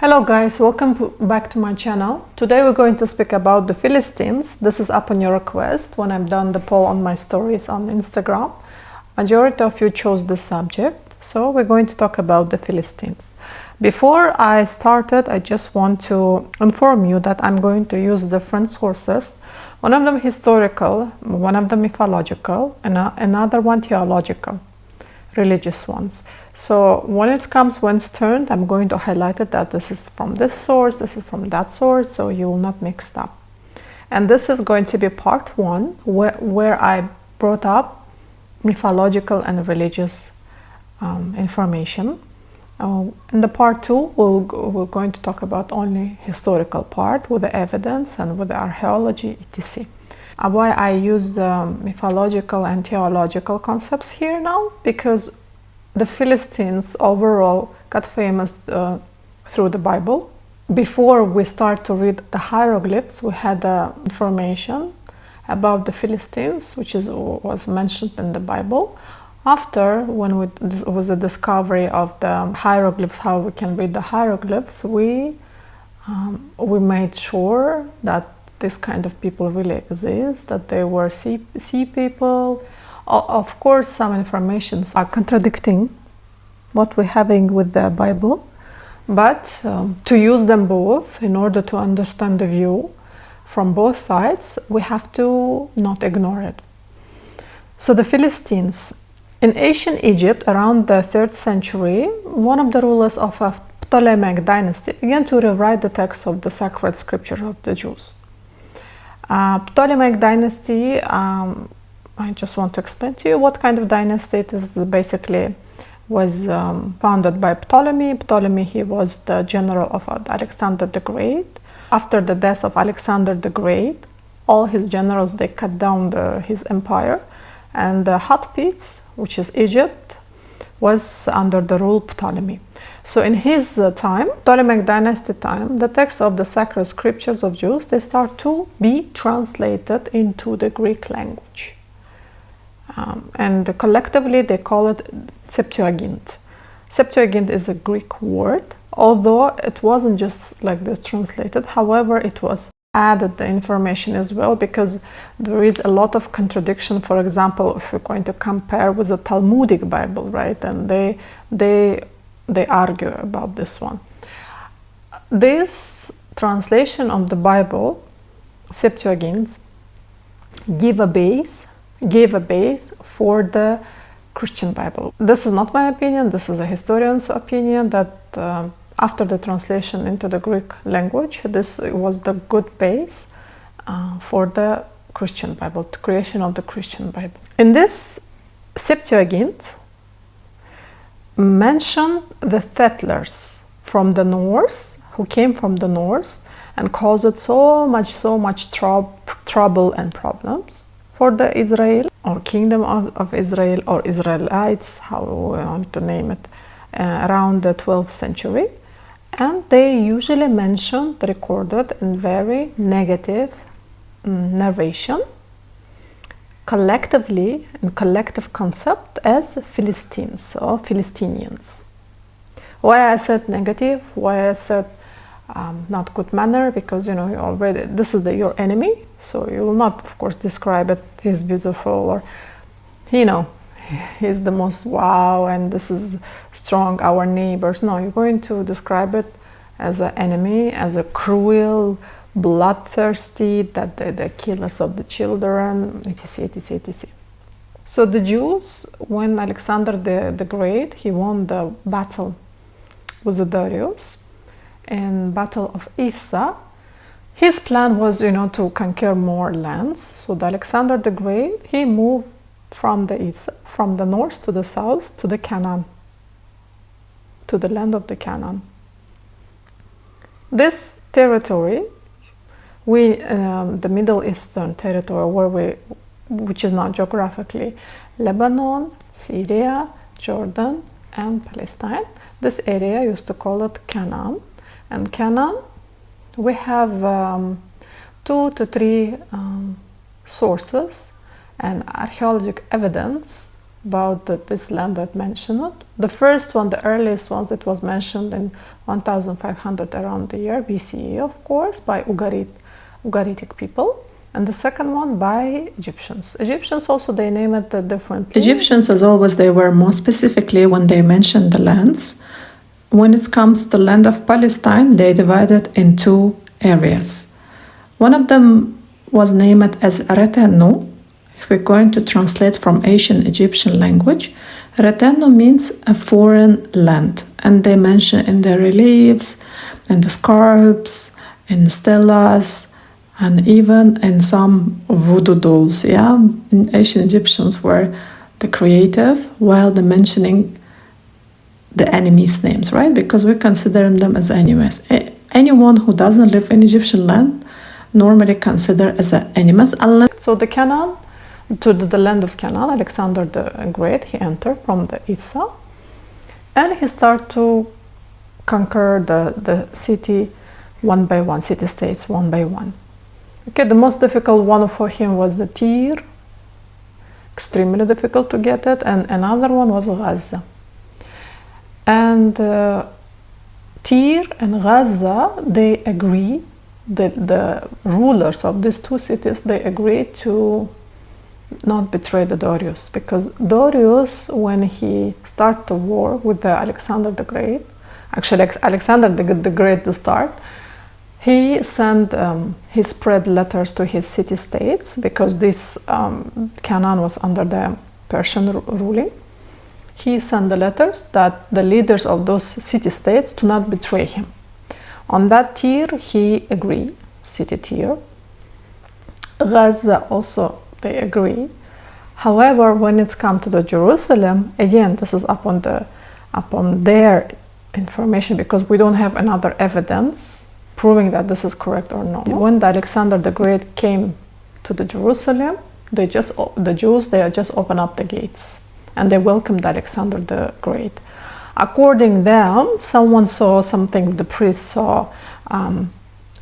Hello guys, welcome back to my channel. Today we're going to speak about the Philistines. This is up on your request when I've done the poll on my stories on Instagram. Majority of you chose this subject, so we're going to talk about the Philistines. Before I started, I just want to inform you that I'm going to use different sources. One of them historical, one of them mythological, and another one theological, religious ones. So when it comes when it's turned, I'm going to highlight it that this is from this source, this is from that source, so you will not mix up. And this is going to be part one, where I brought up mythological and religious information. In the part two, we're going to talk about only historical part with the evidence and with the archaeology, etc. Why I use the mythological and theological concepts here now? Because the Philistines overall got famous through the Bible. Before we start to read the hieroglyphs, we had information about the Philistines, which was mentioned in the Bible. After, when was the discovery of the hieroglyphs, how we can read the hieroglyphs, we made sure that this kind of people really exist, that they were sea people. Of course, some informations are contradicting what we're having with the Bible, but to use them both in order to understand the view from both sides, we have to not ignore it. So the Philistines. In ancient Egypt, around the 3rd century, one of the rulers of a Ptolemaic dynasty began to rewrite the text of the sacred scripture of the Jews. Ptolemaic dynasty, I just want to explain to you what kind of dynasty it is. Basically was founded by Ptolemy. Ptolemy, he was the general of Alexander the Great. After the death of Alexander the Great, all his generals, they cut down his empire, and the Hattites, which is Egypt, was under the rule of Ptolemy. So in his time, Ptolemaic dynasty time, the text of the sacred scriptures of Jews, they start to be translated into the Greek language. And collectively they call it Septuagint. Septuagint is a Greek word, although it wasn't just like this translated. However, it was added the information as well, because there is a lot of contradiction. For example, if we're going to compare with the Talmudic Bible, right, and they argue about this one. This translation of the Bible, Septuagint, gave a base for the Christian Bible. This is not my opinion, this is a historian's opinion, that after the translation into the Greek language, this was the good base for the Christian Bible, the creation of the Christian Bible. In this Septuagint mentioned the settlers from the north, who came from the north and caused so much trouble and problems for the Israel, or kingdom of Israel, or Israelites, how we want to name it, around the 12th century. And they usually recorded in very negative narration, collectively, in collective concept, as Philistines or Philistinians. Why I said negative, why I said not good manner, because you already, this is your enemy, so you will not, of course, describe it, he's beautiful, or he's the most wow, and this is strong, our neighbors. No, you're going to describe it as an enemy, as a cruel, bloodthirsty, that the killers of the children, etc, etc, etc. So the Jews, when Alexander the Great, he won the battle with the Darius, in Battle of Issa, his plan was, to conquer more lands. So the Alexander the Great, he moved from the north to the south to the Canaan, to the land of the Canaan. This territory, the Middle Eastern territory, which is not geographically Lebanon, Syria, Jordan, and Palestine. This area used to call it Canaan. And Canaan, we have 2 to 3 sources and archaeological evidence this land that mentioned. The first one, the earliest ones, it was mentioned in 1500 around the year BCE, of course, by Ugaritic people. And the second one by Egyptians. Egyptians also, they name it differently. Egyptians, as always, they were more specifically when they mentioned the lands. When it comes to the land of Palestine, they divided in two areas. One of them was named as Retennu. If we're going to translate from ancient Egyptian language, Retennu means a foreign land. And they mention in the reliefs, in the scarps, in the stelas, and even in some voodoo dolls, in ancient Egyptians were the creative, while they're mentioning the enemies' names, right? Because we consider them as enemies. Anyone who doesn't live in Egyptian land normally considered as enemies. So the Canaan, to the land of Canaan, Alexander the Great, he entered from the east, and he started to conquer the city one by one, city-states one by one. Okay, the most difficult one for him was the Tyre, extremely difficult to get it, and another one was Gaza. And Tyre and Gaza, they agree, the rulers of these two cities, they agreed to not betray the Darius, because Darius, when he started the war with Alexander the Great, actually Alexander the Great to start, he spread letters to his city-states, because this Canaan was under the Persian ruling. He sent the letters that the leaders of those city-states do not betray him. On that Tyre, he agreed, city Tyre. Gaza also, they agree. However, when it's come to the Jerusalem, again, this is upon their information, because we don't have another evidence proving that this is correct or not. When Alexander the Great came to the Jerusalem, the Jews, they just opened up the gates and they welcomed Alexander the Great. According to them, someone saw something, the priest saw,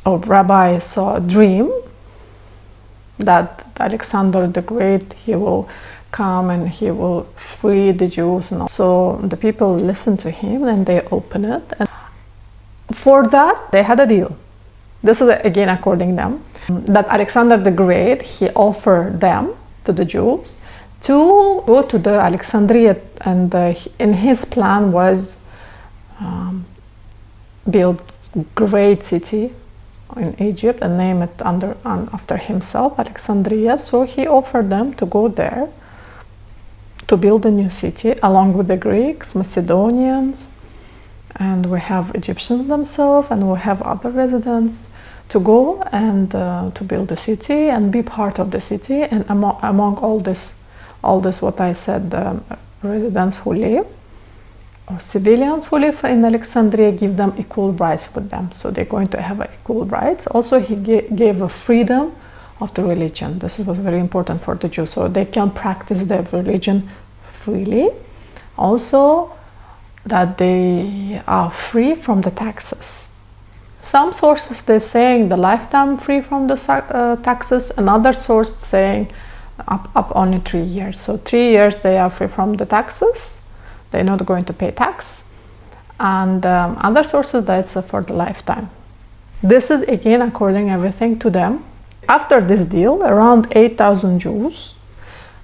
or rabbi saw a dream that Alexander the Great, he will come and he will free the Jews. And all. So the people listened to him and they opened it. And for that, they had a deal. This is again according to them, that Alexander the Great, he offered them, to the Jews, to go to the Alexandria, and in his plan was build great city in Egypt and name it after himself, Alexandria. So he offered them to go there to build a new city along with the Greeks, Macedonians, and we have Egyptians themselves, and we have other residents to go and to build a city and be part of the city. And among all this what I said, residents who live, or civilians who live in Alexandria, give them equal rights with them. So they're going to have equal rights. Also, he gave a freedom of the religion. This was very important for the Jews, so they can practice their religion freely. Also, that they are free from the taxes. Some sources, they're saying the lifetime free from the taxes. Another source saying up only 3 years. So 3 years they are free from the taxes. They're not going to pay tax. And other sources, that's for the lifetime. This is again according everything to them. After this deal, around 8,000 Jews,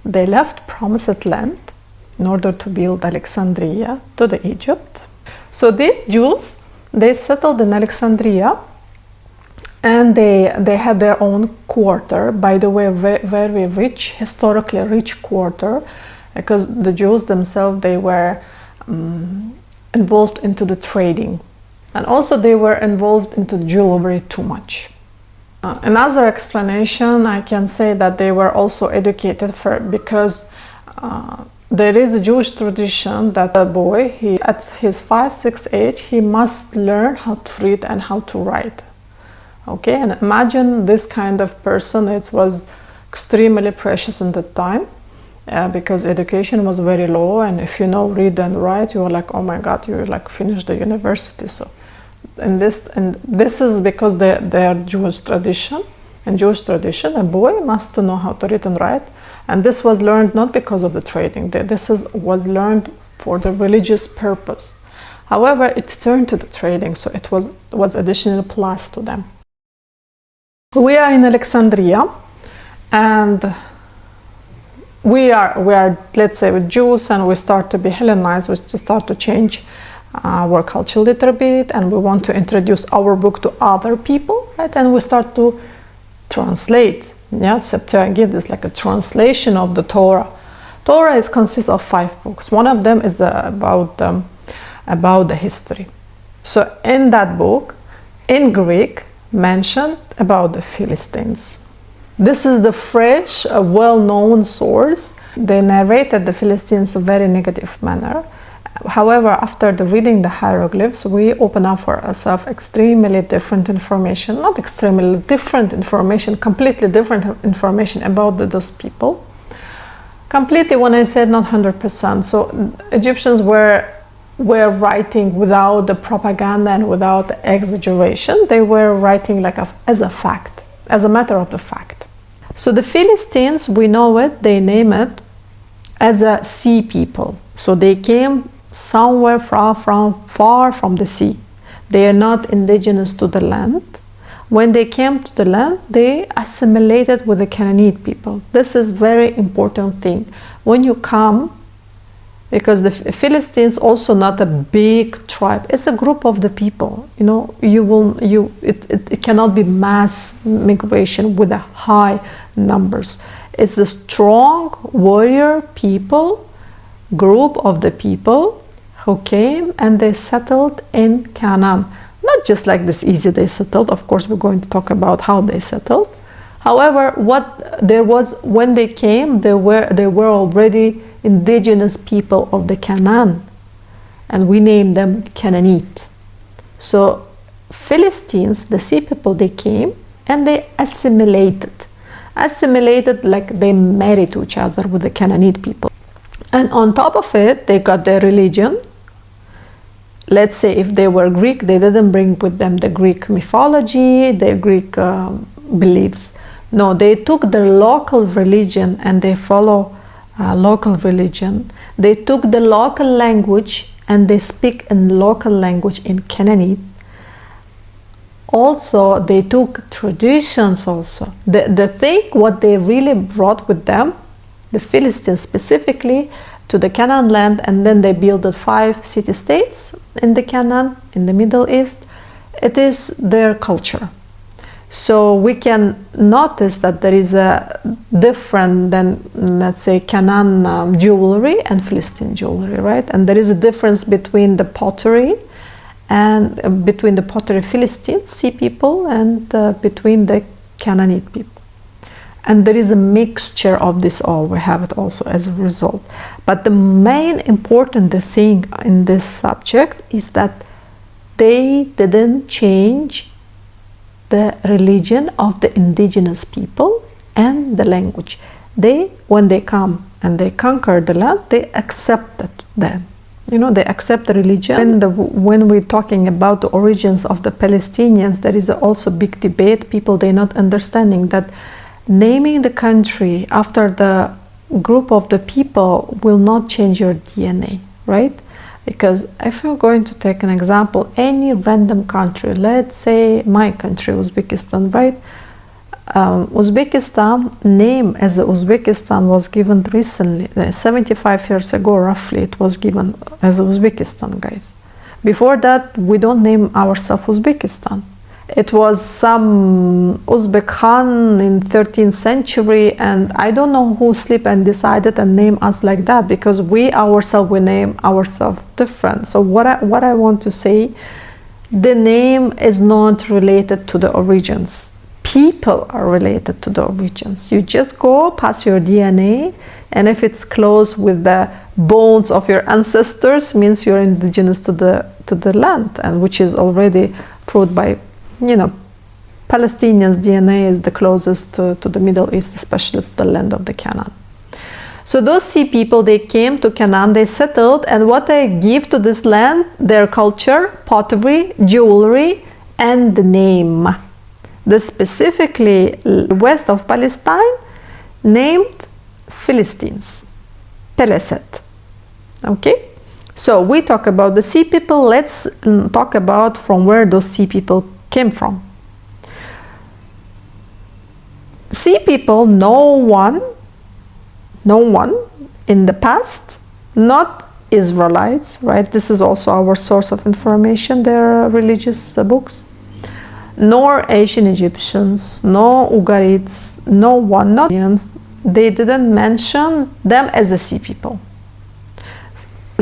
they left Promised Land in order to build Alexandria to the Egypt. So these Jews, they settled in Alexandria, and they had their own quarter. By the way, very rich, historically rich quarter, because the Jews themselves, they were involved into the trading, and also they were involved into jewelry too much. Another explanation, I can say that they were also educated because there is a Jewish tradition that a boy, at his 5-6 age, he must learn how to read and how to write. Okay, and imagine this kind of person. It was extremely precious in that time, because education was very low, and if you know read and write, you are like, oh my God, you like finished the university. So, and this is because they are Jewish tradition. In Jewish tradition, a boy must know how to read and write, And this was learned not because of the trading. Was learned for the religious purpose. However, it turned to the trading, so it was additional plus to them. We are in Alexandria, and we are, let's say, with Jews, and we start to be Hellenized. We start to change our culture a little bit, and we want to introduce our book to other people, right? And we start to translate. Yeah, Septuagint is like a translation of the Torah. Torah consists of 5 books. One of them is about the history. So in that book, in Greek, mentioned about the Philistines. This is the fresh, well-known source. They narrated the Philistines in a very negative manner. However, after reading the hieroglyphs, we open up for ourselves extremely different information, not extremely different information, completely different information about those people. Completely, when I said not 100%. So Egyptians were writing without the propaganda and without the exaggeration. They were writing like as a fact, as a matter of the fact. So the Philistines, we know it, they name it as a sea people. So they came somewhere far from the sea. They are not indigenous to the land. When they came to the land, they assimilated with the Canaanite people. This is very important thing. When you come, because the Philistines also not a big tribe, it's a group of the people. You know, it cannot be mass migration with a high numbers. It's a strong warrior people, group of the people who came and they settled in Canaan. Not just like this easy they settled. Of course, we're going to talk about how they settled. However, when they came, they were already indigenous people of the Canaan, and we named them Canaanite. So Philistines, the sea people, they came and they assimilated like they married to each other with the Canaanite people. And on top of it, they got their religion. Let's say if they were Greek, they didn't bring with them the Greek mythology, the Greek beliefs. No, they took their local religion and they follow local religion. They took the local language and they speak in local language in Canaanite. Also, they took traditions also. The thing, what they really brought with them, the Philistines specifically, to the Canaan land, and then they built 5 city-states in the Canaan, in the Middle East. It is their culture. So we can notice that there is a different than, let's say, Canaan jewelry and Philistine jewelry, right? And there is a difference between the pottery and between the pottery Philistine sea people and between the Canaanite people. And there is a mixture of this all. We have it also as a result. But the main important thing in this subject is that they didn't change the religion of the indigenous people and the language. When they come and they conquer the land, they accepted them. You know, they accept the religion. When we're talking about the origins of the Palestinians, there is also big debate. People, they're not understanding that naming the country after the group of the people will not change your DNA, right? Because if you're going to take an example, any random country, let's say my country, Uzbekistan, right? Uzbekistan name as Uzbekistan was given recently, 75 years ago roughly, it was given as Uzbekistan, guys. Before that, we don't name ourselves Uzbekistan. It was some Uzbek Khan in 13th century, and I don't know who slept and decided and named us like that, because we name ourselves different. So what I want to say, the name is not related to the origins. People are related to the origins. You just go past your DNA, and if it's close with the bones of your ancestors, means you're indigenous to the land, and which is already proved by, you know, Palestinians' DNA is the closest to the Middle East, especially to the land of the Canaan. So those sea people, they came to Canaan, they settled, and what they give to this land, their culture, pottery, jewelry, and the name. This specifically west of Palestine, named Philistines, Peleset. Okay, so we talk about the sea people. Let's talk about from where those sea people came from. Sea people, no one in the past, not Israelites, right? This is also our source of information, their religious books, nor ancient Egyptians, no Ugarites, no one, not Libyans. They didn't mention them as a sea people.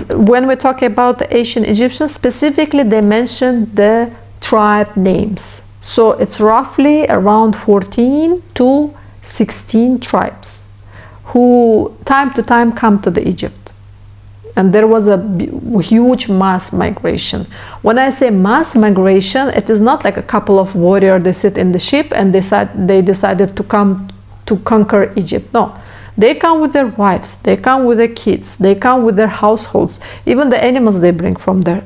When we talk about the ancient Egyptians, specifically they mentioned the tribe names. So it's roughly around 14 to 16 tribes who time to time come to the Egypt. And there was a huge mass migration. When I say mass migration, it is not like a couple of warriors, they sit in the ship and they decided to come to conquer Egypt. No, they come with their wives, they come with their kids, they come with their households, even the animals they bring from there.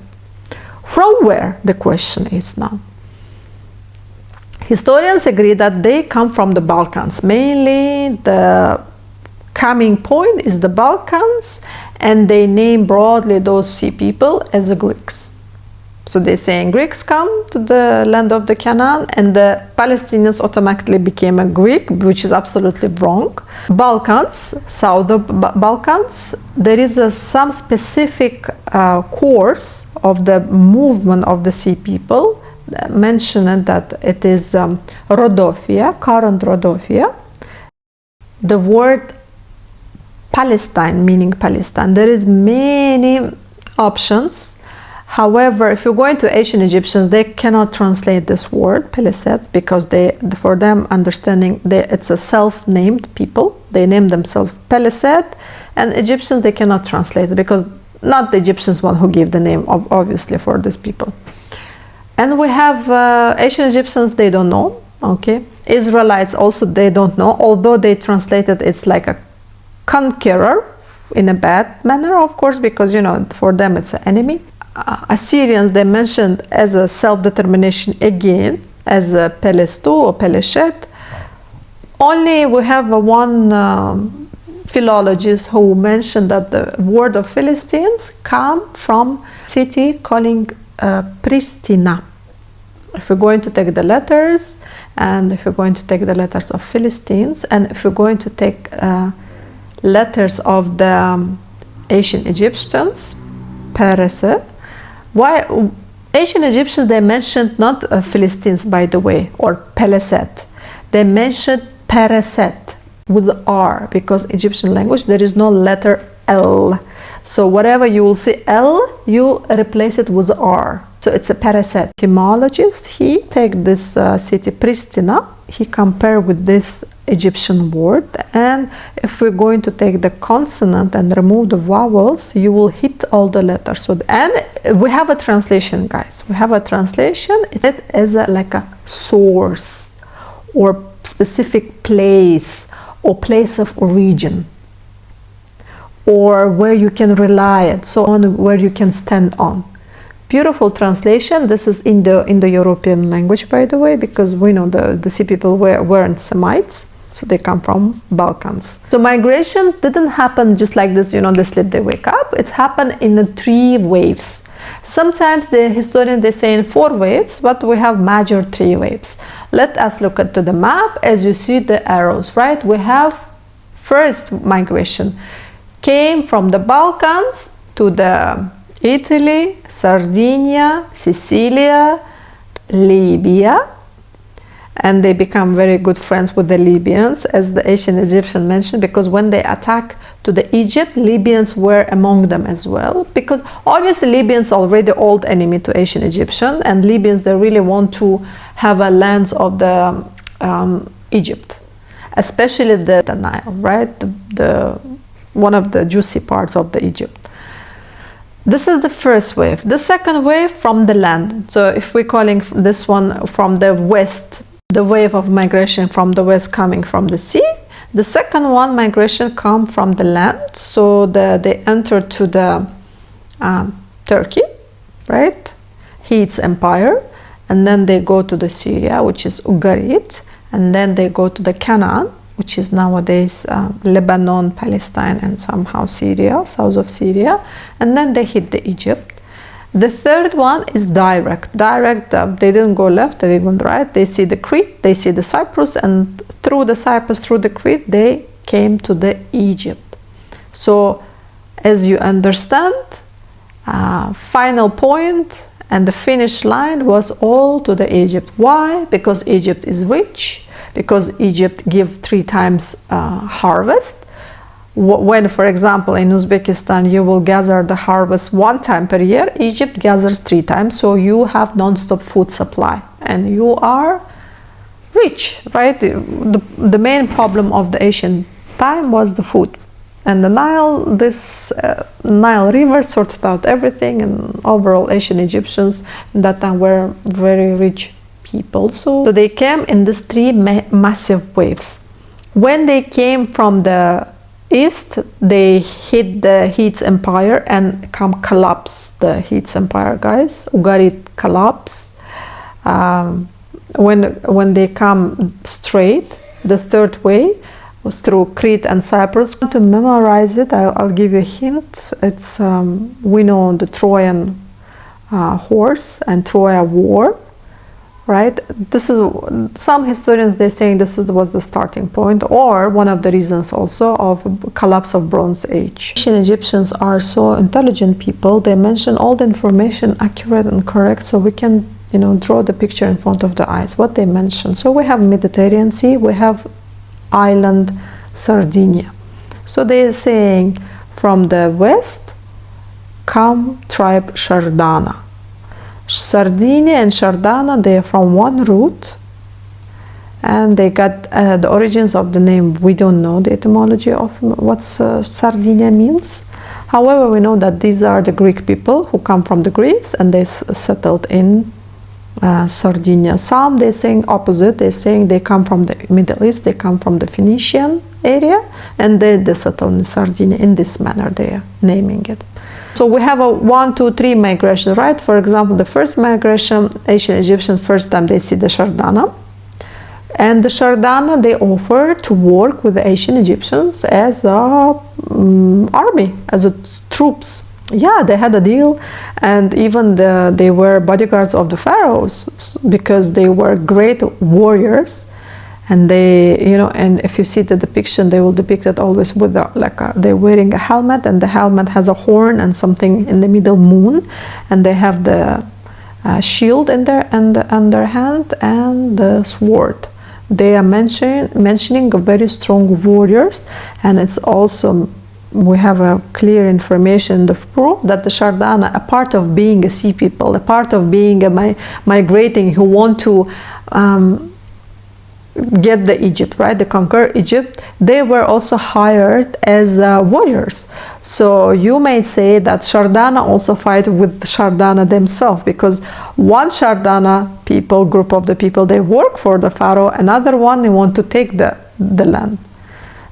From where, the question is now. Historians agree that they come from the Balkans. Mainly the coming point is the Balkans, and they name broadly those sea people as the Greeks. So they say Greeks come to the land of the Canaan, and the Palestinians automatically became a Greek, which is absolutely wrong. Balkans, south of Balkans, there is some specific course of the movement of the sea people, mentioned that it is Rodopia, current Rodopia. The word Palestine, meaning Palestine, there is many options. However, if you're going to ancient Egyptians, they cannot translate this word, Peleset, because for them understanding, it's a self-named people. They name themselves Peleset, and Egyptians, they cannot translate it because not the Egyptians one who gave the name, obviously, for these people. And we have ancient Egyptians, they don't know, okay? Israelites also, they don't know, although they translated it's like a conqueror in a bad manner, of course, because, you know, for them it's an enemy. Assyrians, they mentioned as a self-determination again, as a Pelestu or Peleshet. Only we have one philologist who mentioned that the word of Philistines come from city calling Pristina. If we're going to take the letters, and if we're going to take the letters of Philistines, and if we're going to take letters of the ancient Egyptians, Perese. Why ancient Egyptians, they mentioned not Philistines, by the way, or Peleset. They mentioned Pereset with R, because Egyptian language there is no letter L. So whatever you will see L, you replace it with R. So it's a Pereset. Etymologist, he take this city Pristina, he compare with this Egyptian word, and if we're going to take the consonant and remove the vowels, you will hit all the letters. So, and we have a translation, guys. We have a translation. It is like a source or specific place or place of origin, or where you can rely on, so on, where you can stand on. Beautiful translation. This is in the European language, by the way, because we know the sea people weren't Semites, so they come from Balkans. So migration didn't happen just like this, you know, they sleep, they wake up. It's happened in the 3 waves. Sometimes the historians, they say in 4 waves, but we have major 3 waves. Let us look at the map. As you see the arrows, right? We have first migration came from the Balkans to the Italy, Sardinia, Sicilia, Libya, and they become very good friends with the Libyans, as the ancient Egyptian mentioned, because when they attack to the Egypt, Libyans were among them as well, because obviously Libyans are already old enemy to ancient Egyptian, and Libyans, they really want to have a lands of the Egypt, especially the Nile, right? The one of the juicy parts of the Egypt. This is the first wave. The second wave from the land. So if we're calling this one from the west, the wave of migration from the west coming from the sea. The second one, migration come from the land. So they enter to the Turkey, right? Its empire. And then they go to the Syria, which is Ugarit. And then they go to the Canaan, which is nowadays Lebanon, Palestine, and somehow Syria, south of Syria. And then they hit the Egypt. The third one is direct. They didn't go left, they didn't go right. They see the Crete, they see the Cyprus, and through the Cyprus, through the Crete, they came to the Egypt. So, as you understand, final point and the finish line was all to the Egypt. Why? Because Egypt is rich, because Egypt give 3 times harvest. When, for example, in Uzbekistan, you will gather the harvest 1 time per year, Egypt gathers 3 times, so you have non-stop food supply, and you are rich, right? The main problem of the ancient time was the food. And the Nile, this Nile River sorted out everything, and overall Ancient Egyptians in that time were very rich people. So they came in these 3 massive waves. When they came from the east, they hit the Hittite Empire and collapse the Hittite Empire, guys. Ugarit collapse. When they come straight, the third way was through Crete and Cyprus. To memorize it, I'll give you a hint. It's we know the Trojan horse and Troja war, right? This is some historians, they're saying this was the starting point, or one of the reasons also of collapse of Bronze Age. Ancient Egyptians are so intelligent people. They mention all the information accurate and correct, so we can, you know, draw the picture in front of the eyes what they mention. So we have Mediterranean Sea, we have island Sardinia. So they are saying from the west come tribe Shardana. Sardinia and Shardana, they are from one root, and they got the origins of the name. We don't know the etymology of what Sardinia means. However, we know that these are the Greek people who come from the Greece, and they settled in Sardinia. Some they're saying opposite. They're saying they come from the Middle East, they come from the Phoenician area, and they settle in Sardinia. In this manner, they are naming it. So we have a 1, 2, 3 migration, right? For example, the first migration, Ancient Egyptians, first time they see the Shardana. And the Shardana, they offer to work with the Ancient Egyptians as a army, as a troops. Yeah, they had a deal, and even they were bodyguards of the pharaohs because they were great warriors. And they, you know, and if you see the depiction, they will depict it always with they're wearing a helmet, and the helmet has a horn and something in the middle, moon, and they have the shield in their hand and the sword. They are mentioning very strong warriors, and it's also, we have a clear information, the proof that the Shardana, a part of being a sea people, a part of being a migrating, who want to get the Egypt, right? They conquer Egypt. They were also hired as warriors. So you may say that Shardana also fight with the Shardana themselves, because one Shardana people, group of the people, they work for the pharaoh. Another one, they want to take the land.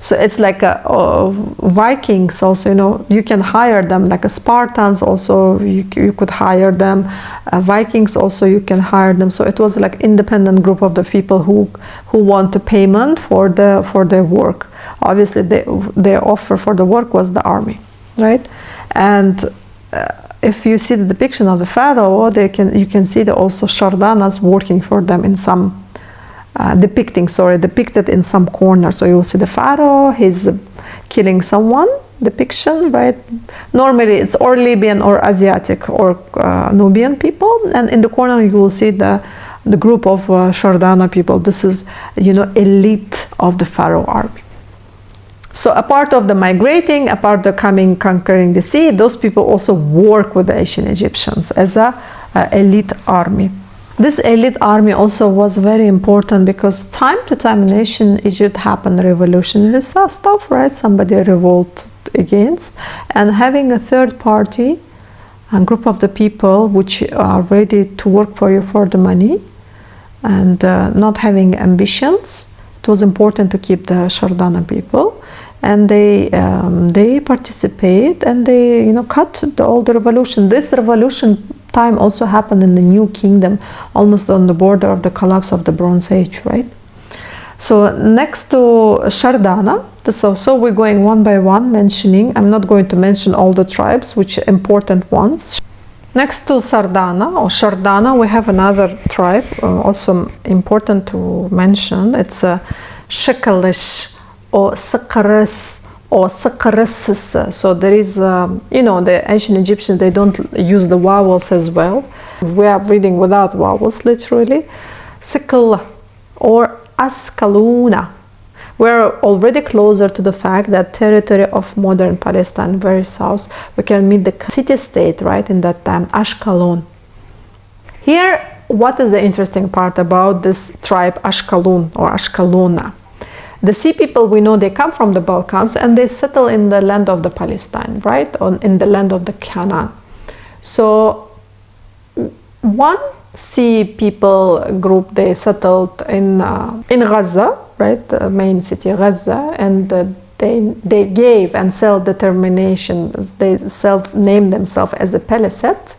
So it's like Vikings also, you know, you can hire them, like Spartans also, you could hire them. Vikings also, you can hire them. So it was like independent group of the people who want a payment for their work. Obviously, their offer for the work was the army, right? And if you see the depiction of the pharaoh, you can see also Shardanas working for them in some depicted in some corner. So you will see the pharaoh, he's killing someone, depiction, right? Normally it's or Libyan or Asiatic or Nubian people, and in the corner you will see the group of Shardana people. This is, you know, elite of the pharaoh army. So a part of the migrating, a part of conquering the sea, those people also work with the ancient Egyptians as a elite army. This elite army also was very important because time to time in ancient Egypt happened revolutionary stuff, right? Somebody revolted against, and having a third party, a group of the people which are ready to work for you for the money, and not having ambitions, it was important to keep the Shardana people, and they participate, and they, you know, cut all the revolution. This revolution time also happened in the New Kingdom, almost on the border of the collapse of the Bronze Age, right? So next to Shardana, so we're going one by one mentioning. I'm not going to mention all the tribes, which are important ones. Next to Sardana or Shardana, we have another tribe, also important to mention. It's Shekelish or Sakharis or Sakharis. So there is, the ancient Egyptians, they don't use the vowels as well. We are reading without vowels, literally. Sikl or Askaluna. We're already closer to the fact that territory of modern Palestine, very south, we can meet the city-state, right, in that time, Ashkelon. Here, what is the interesting part about this tribe, Ashkelon or Ashkelona? The sea people, we know they come from the Balkans and they settle in the land of the Palestine, right, in the land of the Canaan. So, one sea people group, they settled in Gaza, right, the main city Gaza, and they gave and self-determination, they self-named themselves as a Palisade.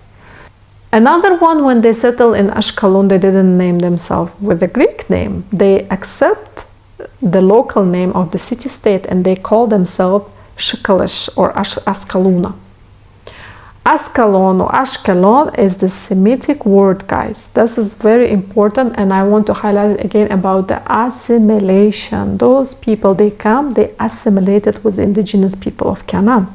Another one, when they settled in Ashkelon, they didn't name themselves with the Greek name. They accept the local name of the city-state and they call themselves Shekelish or Askaluna. Askalon or Ashkelon is the Semitic word, guys. This is very important, and I want to highlight again about the assimilation. Those people, they assimilated with the indigenous people of Canaan.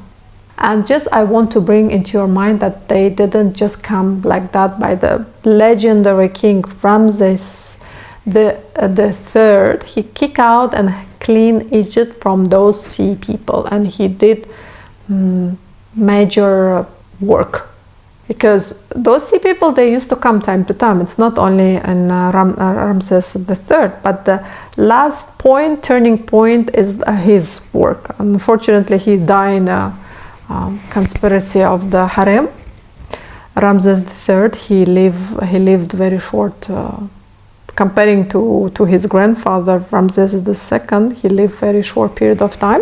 And just I want to bring into your mind that they didn't just come like that by the legendary king Ramses the third. He kicked out and cleaned Egypt from those sea people, and he did major work, because those sea people, they used to come time to time. It's not only in Ramses III, but the last point, turning point, is his work. Unfortunately, he died in a conspiracy of the harem. Ramses III, he lived very short, comparing to his grandfather Ramses II. He lived very short period of time.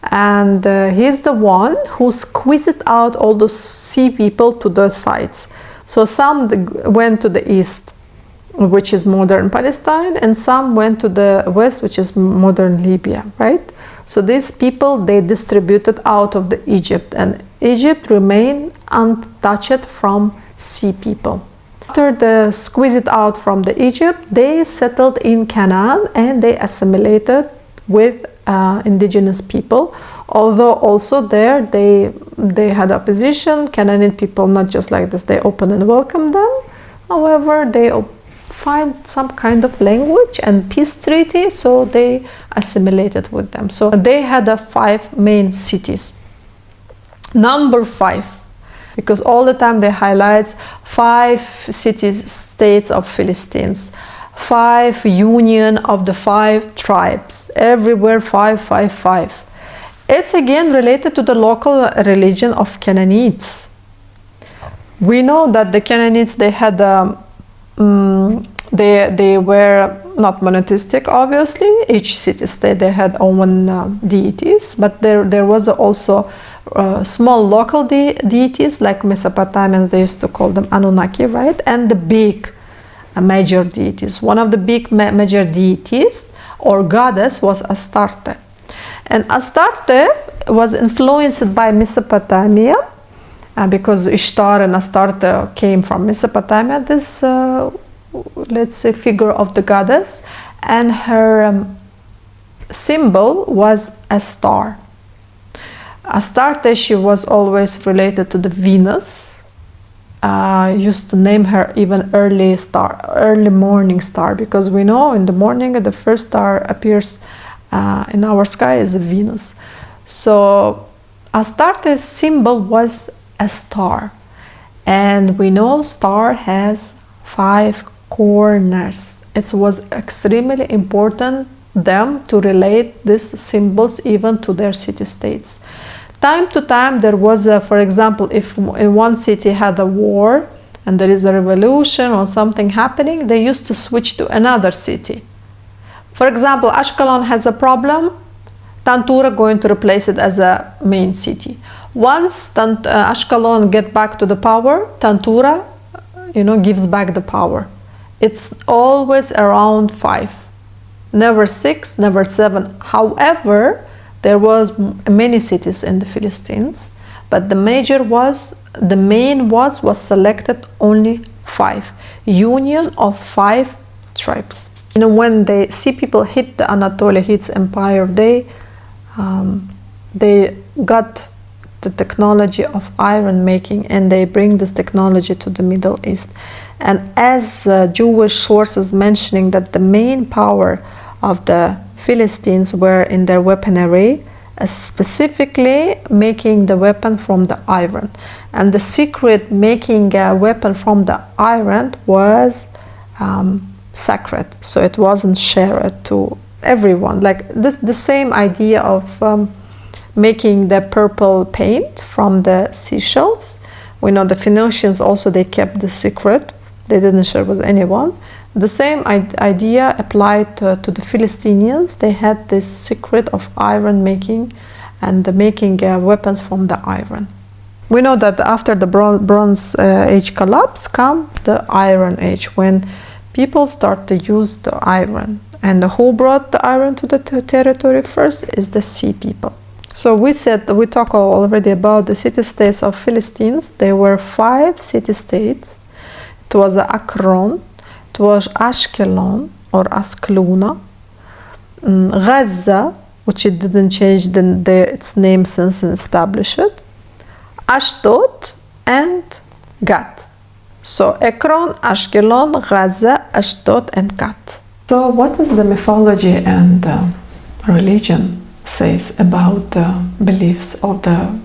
And he's the one who squeezed out all the sea people to the sides. So some went to the east, which is modern Palestine, and some went to the west, which is modern Libya, right? So these people, they distributed out of the Egypt, and Egypt remained untouched from sea people. After they squeezed it out from the Egypt, they settled in Canaan and they assimilated with indigenous people, although also there they had opposition. Canaanite people, not just like this, they open and welcome them. However, they find some kind of language and peace treaty, so they assimilated with them. So they had 5 main cities. Number 5, because all the time they highlight 5 cities, states of Philistines. 5 union of the 5 tribes, everywhere 5, 5, 5. It's again related to the local religion of Canaanites. We know that the Canaanites, they had they were not monotheistic, obviously. Each city-state, they had own deities, but there was also small local deities, like Mesopotamians, they used to call them Anunnaki, right? And the big major deities. One of the big major deities or goddess was Astarte. And Astarte was influenced by Mesopotamia, because Ishtar and Astarte came from Mesopotamia, this, let's say, figure of the goddess, and her symbol was a star. Astarte, she was always related to the Venus. Used to name her even early morning star, because we know in the morning the first star appears in our sky is Venus. So Astarte's symbol was a star, and we know star has 5 corners. It was extremely important them to relate these symbols even to their city-states. Time to time there was for example, if in one city had a war and there is a revolution or something happening, they used to switch to another city. For example, Ashkelon has a problem, Tantura going to replace it as a main city. Once Ashkelon get back to the power, Tantura, gives back the power. It's always around 5. never 6, never 7. However, there was many cities in the Philistines, but the main was selected only 5. Union of 5 tribes. You know, when they see people hit the Anatolia, hits empire, they got the technology of iron making, and they bring this technology to the Middle East. And as Jewish sources mentioning that the main power of the Philistines were in their weaponry, specifically making the weapon from the iron. And the secret making a weapon from the iron was sacred, so it wasn't shared to everyone. Like this, the same idea of making the purple paint from the seashells. We know the Phoenicians also, they kept the secret. They didn't share with anyone. The same idea applied to the Philistines. They had this secret of iron making and making weapons from the iron. We know that after the Bronze Age collapse come the Iron Age, when people start to use the iron. And who brought the iron to the territory first is the sea people. So we talked already about the city-states of Philistines. There were 5 city-states. It was Akron, it was Ashkelon or Askeluna, Gaza, which it didn't change its name since it established it, Ashdod, and Gat. So Ekron, Ashkelon, Gaza, Ashdod, and Gat. So what is the mythology and religion says about the beliefs of the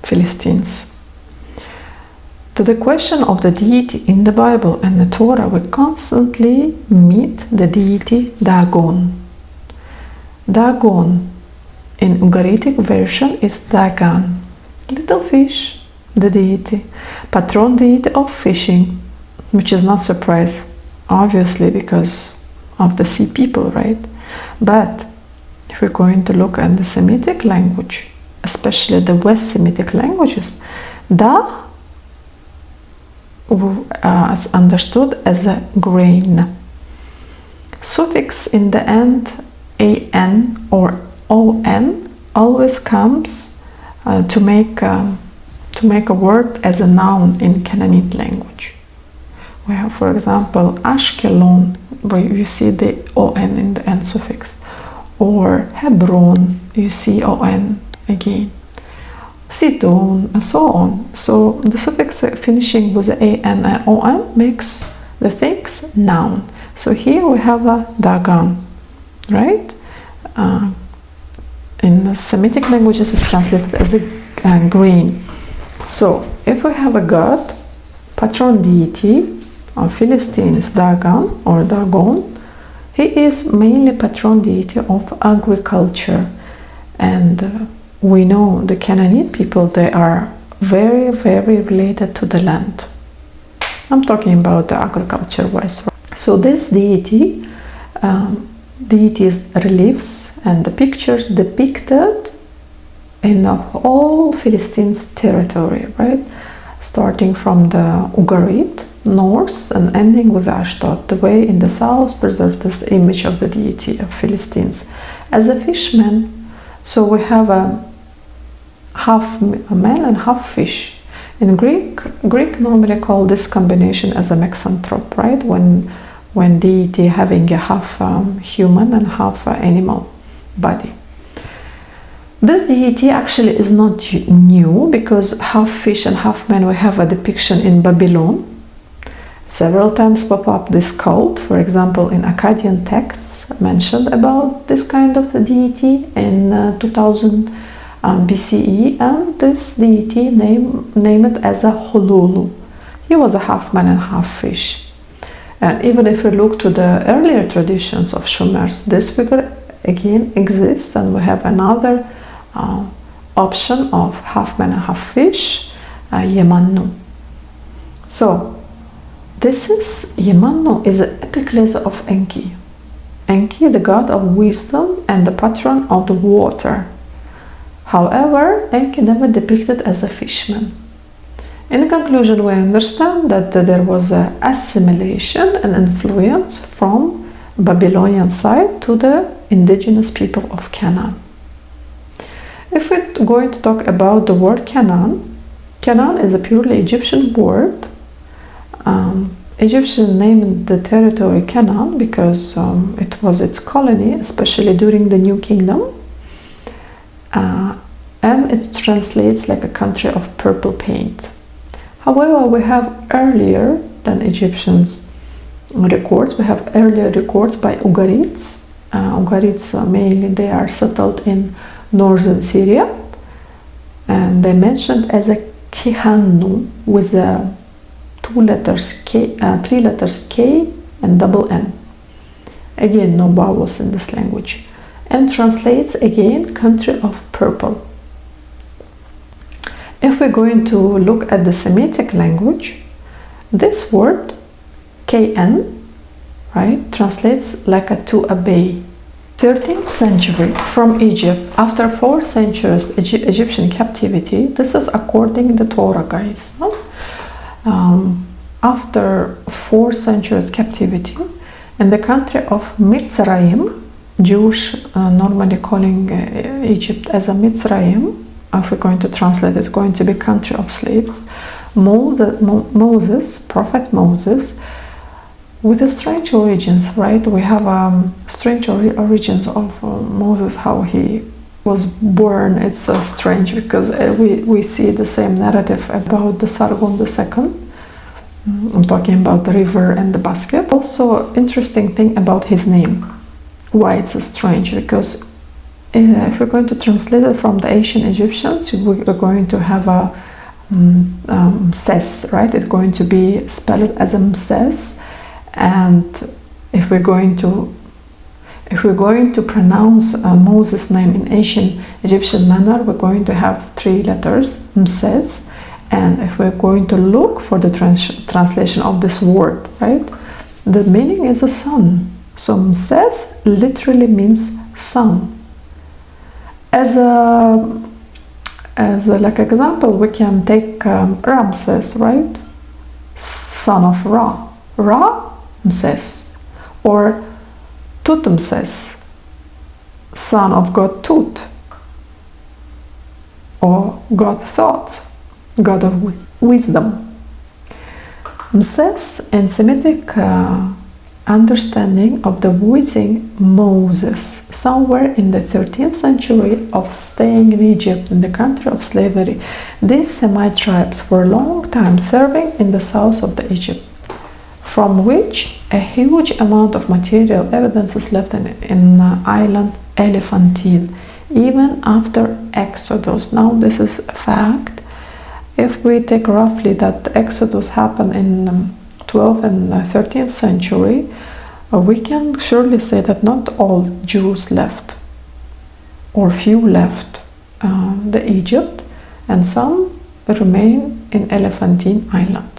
Philistines? To the question of the deity in the Bible and the Torah, we constantly meet the deity Dagon. Dagon in Ugaritic version is Dagan, little fish, the deity, patron deity of fishing, which is not surprise, obviously, because of the sea people, right? But if we're going to look at the Semitic language, especially the West Semitic languages, Da is understood as a grain. Suffix in the end, an or on, always comes to make a word as a noun in Canaanite language. We have, for example, Ashkelon, where you see the on in the end suffix, or Hebron, you see on again, Sidon, and so on. So the suffix finishing with an and on makes the things noun. So here we have a Dagon, right? In the Semitic languages, it's translated as a grain. So if we have a god, patron deity of Philistines, Dagon or Dagon, he is mainly patron deity of agriculture. And we know the Canaanite people, they are very, very related to the land. I'm talking about the agriculture wise. So this deity's reliefs and the pictures depicted in the whole Philistines territory, right? Starting from the Ugarit north and ending with Ashdod. The way in the south preserved this image of the deity of Philistines as a fishman. So we have a half man and half fish. In Greek normally call this combination as a mixanthrope, right? When deity having a half human and half animal body. This deity actually is not new, because half fish and half man we have a depiction in Babylon. Several times pop up this cult, for example in Akkadian texts mentioned about this kind of deity in 2000 BCE, and this deity named as a Hululu. He was a half man and half fish. And even if we look to the earlier traditions of Shumers, this figure again exists, and we have another option of half man and half fish, Yemannu. So this is Yemannu is an epiclese of Enki. Enki, the god of wisdom and the patron of the water. However, Enki never depicted as a fishman. In conclusion, we understand that there was an assimilation and influence from Babylonian side to the indigenous people of Canaan. If we're going to talk about the word Canaan, Canaan is a purely Egyptian word. Egyptians named the territory Canaan because it was its colony, especially during the New Kingdom. And it translates like a country of purple paint. However, we have earlier than Egyptians records. We have earlier records by Ugarites. Ugarites mainly they are settled in northern Syria, and they mentioned as a Kihanu with three letters K and double N. Again, no vowels in this language, and translates again country of purple. If we're going to look at the Semitic language, this word KN, right, translates like to obey. 13th century from Egypt, after 4 centuries Egyptian captivity. This is according to the Torah, guys. After 4 centuries captivity in the country of Mitzrayim, Jewish normally calling Egypt as a Mitzrayim. If we're going to translate, it's going to be country of slaves. Moses, Prophet Moses, with a strange origins, right? We have strange origins of Moses, how he was born. It's strange because we see the same narrative about the Sargon II. I'm talking about the river and the basket. Also, interesting thing about his name. Why it's strange? Because if we're going to translate it from the ancient Egyptians, we're going to have a Mses, right? It's going to be spelled as a Mses. And if we're going to pronounce Moses' name in ancient Egyptian manner, we're going to have 3 letters, Mses. And if we're going to look for the translation of this word, right, the meaning is a son. So Mses literally means son. As like example, we can take Ramses, right, son of Ra. Ra Mses, or Tutmses, son of God Tut, or God Thought, God of wisdom. Mses in Semitic understanding of the voicing Moses somewhere in the 13th century of staying in Egypt in the country of slavery. These Semite tribes for a long time serving in the south of the Egypt, from which a huge amount of material evidence is left in island Elephantine, even after Exodus. Now this is a fact. If we take roughly that Exodus happened in 12th and 13th century, we can surely say that not all Jews left, or few left the Egypt, and some remain in Elephantine Island.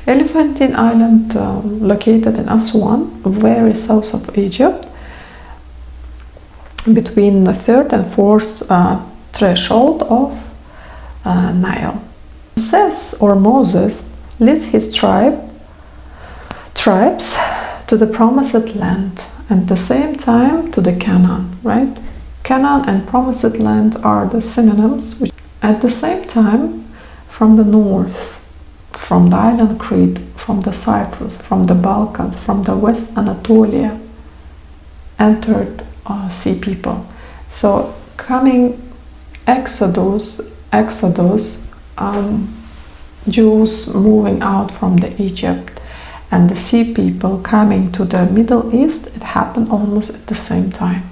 Elephantine Island, located in Aswan, very south of Egypt, between the 3rd and 4th threshold of Nile. Moses or Moses leads his tribes to the promised land, and at the same time to the Canaan, right? Canaan and promised land are the synonyms. At the same time, from the north, from the island Crete, from the Cyprus, from the Balkans, from the West Anatolia, entered sea people. So coming Exodus, Jews moving out from the Egypt, and the sea people coming to the Middle East, it happened almost at the same time.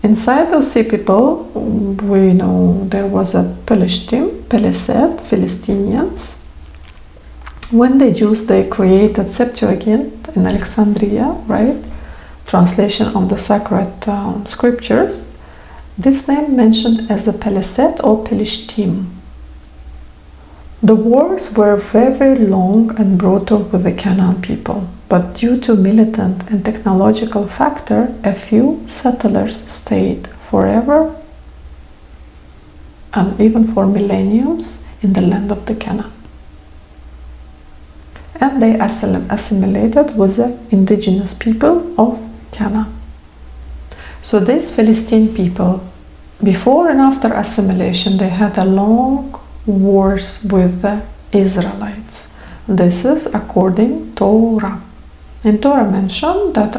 Inside those sea people, we know there was a Philistines. When the Jews, they created Septuagint in Alexandria, right? Translation of the sacred scriptures. This name mentioned as a Peleset or Pelishtim. The wars were very long and brutal with the Canaan people, but due to militant and technological factor, a few settlers stayed forever and even for millenniums in the land of the Canaan. and they assimilated with the indigenous people of Canaan. So these Philistine people, before and after assimilation, they had a long wars with the Israelites. This is according to Torah. And Torah mentioned that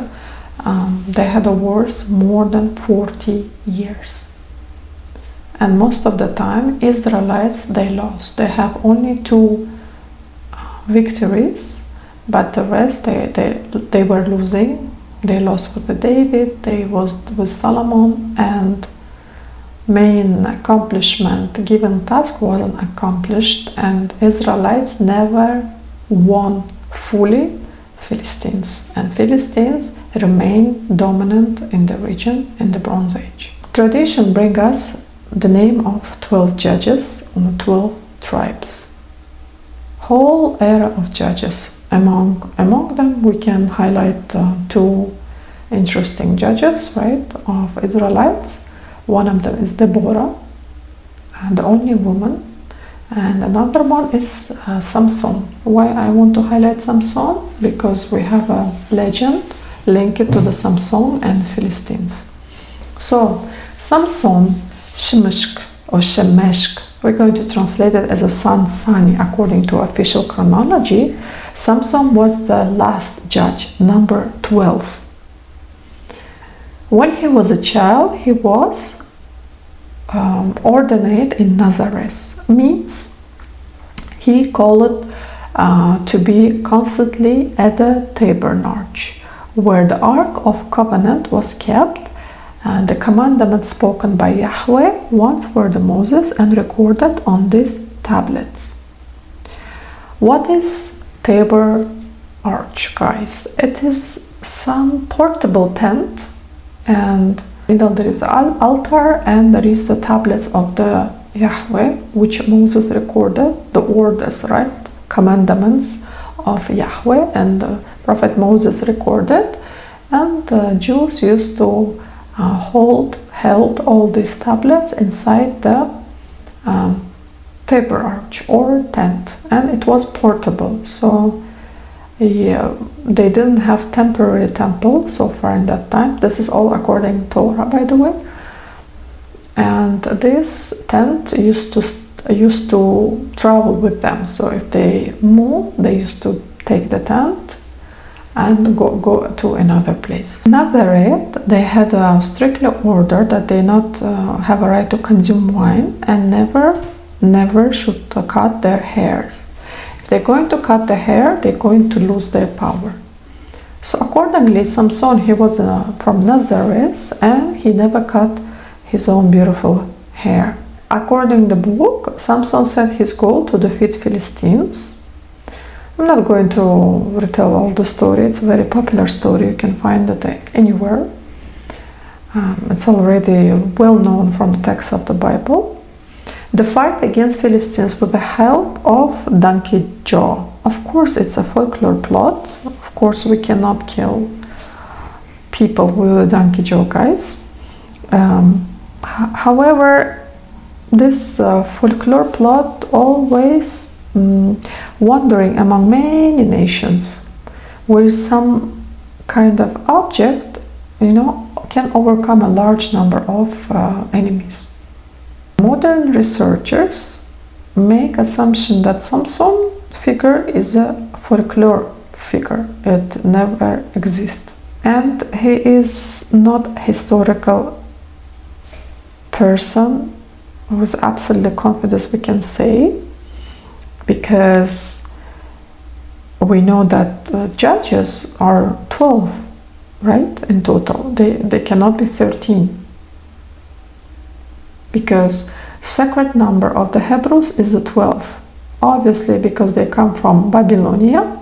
they had a wars more than 40 years. And most of the time, Israelites, they lost. They have only 2 victories, but the rest, they were losing. They lost with David, they lost with Solomon, and main accomplishment, given task wasn't accomplished, and Israelites never won fully Philistines, and Philistines remain dominant in the region in the Bronze Age. Tradition brings us the name of 12 judges on the 12 tribes. Whole era of judges. Among them we can highlight 2 interesting judges, right, of Israelites. One of them is Deborah, the only woman, and another one is Samson. Why I want to highlight Samson? Because we have a legend linked to the Samson and Philistines. So Samson, Shemeshk or Shemeshk, we're going to translate it as a son, Sani, according to official chronology. Samson was the last judge, number 12. When he was a child, he was ordained in Nazareth. Means he called to be constantly at the tabernacle, where the Ark of Covenant was kept, and the commandments spoken by Yahweh once were the Moses and recorded on these tablets. What is tabernacle, guys? It is some portable tent, and there is an altar, and there is the tablets of the Yahweh, which Moses recorded, the orders, right? Commandments of Yahweh, and the prophet Moses recorded, and the Jews used to held all these tablets inside the tabernacle or tent, and it was portable. So they didn't have temporary temple so far in that time. This is all according to Torah, by the way. And this tent used to travel with them. So if they move, they used to take the tent and go to another place. Nazareth, they had a strictly order that they not have a right to consume wine, and never should cut their hair. If they're going to cut the hair, they're going to lose their power. So accordingly, Samson, he was from Nazareth, and he never cut his own beautiful hair. According to the book, Samson set his goal to defeat Philistines. I'm not going to retell all the story. It's a very popular story. You can find it anywhere. It's already well known from the text of the Bible. The fight against Philistines with the help of donkey jaw. Of course, it's a folklore plot. Of course, we cannot kill people with a donkey jaw, guys. However, this folklore plot always wandering among many nations, where some kind of object, can overcome a large number of enemies. Modern researchers make assumption that Samson figure is a folklore figure. It never exists, and he is not historical person with absolute confidence, we can say, because we know that judges are 12, right, in total. They cannot be 13, because sacred number of the Hebrews is the 12, obviously, because they come from Babylonia,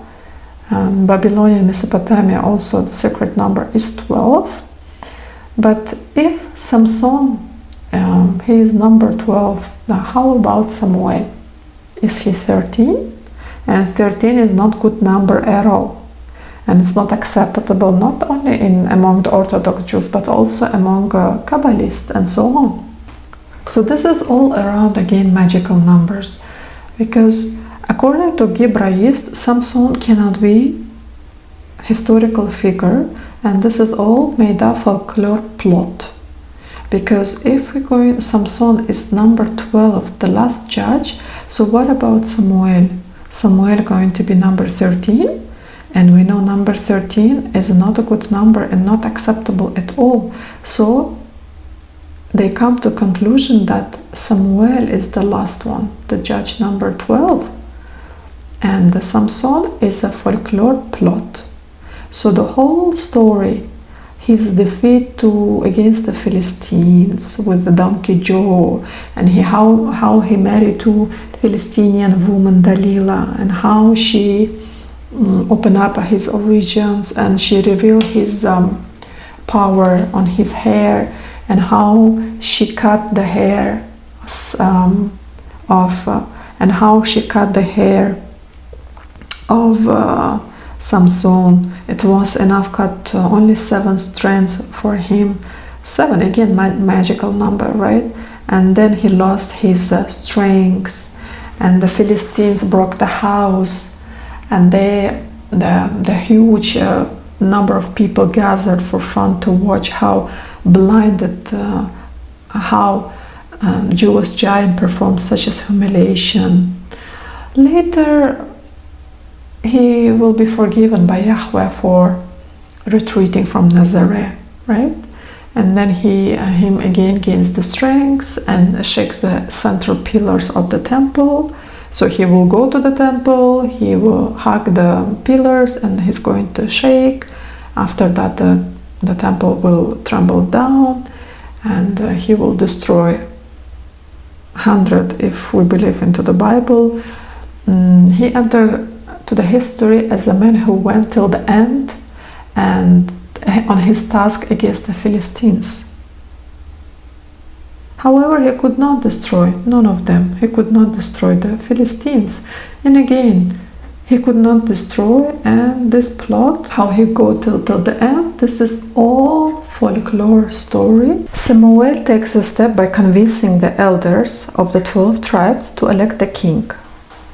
and Babylonia and Mesopotamia also the sacred number is 12. But if Samson, he is number 12, now how about Samuel? Is he 13? And 13 is not good number at all, and it's not acceptable not only among the Orthodox Jews but also among Kabbalists and so on. So this is all around, again, magical numbers, because According to Gibrayist, Samson cannot be historical figure, and this is all made up folklore plot. Because if we're going, Samson is number 12, the last judge. So what about Samuel? Samuel going to be number 13, and we know number 13 is not a good number and not acceptable at all. So they come to conclusion that Samuel is the last one, the judge number 12, and the Samson is a folklore plot. So the whole story, his defeat against the Philistines with the donkey Joe, and how he married to Philistinian woman Dalila, and how she opened up his origins, and she revealed his power on his hair, and how she cut the hair of Samson. It was enough cut only 7 strands for him. 7, again, magical number, right? And then he lost his strength, and the Philistines broke the house, and the huge number of people gathered for fun to watch how blinded, how Jewish giant performed such a humiliation. Later, he will be forgiven by Yahweh for retreating from Nazareth, right? And then him again gains the strength and shakes the central pillars of the temple. So he will go to the temple, he will hug the pillars, and he's going to shake. After that, the temple will tremble down, and he will destroy 100, if we believe into the Bible. He entered to the history as a man who went till the end and on his task against the Philistines. However, he could not destroy none of them. He could not destroy the Philistines. And again, he could not destroy, and this plot, how he go till the end, this is all folklore story. Samuel takes a step by convincing the elders of the 12 tribes to elect a king.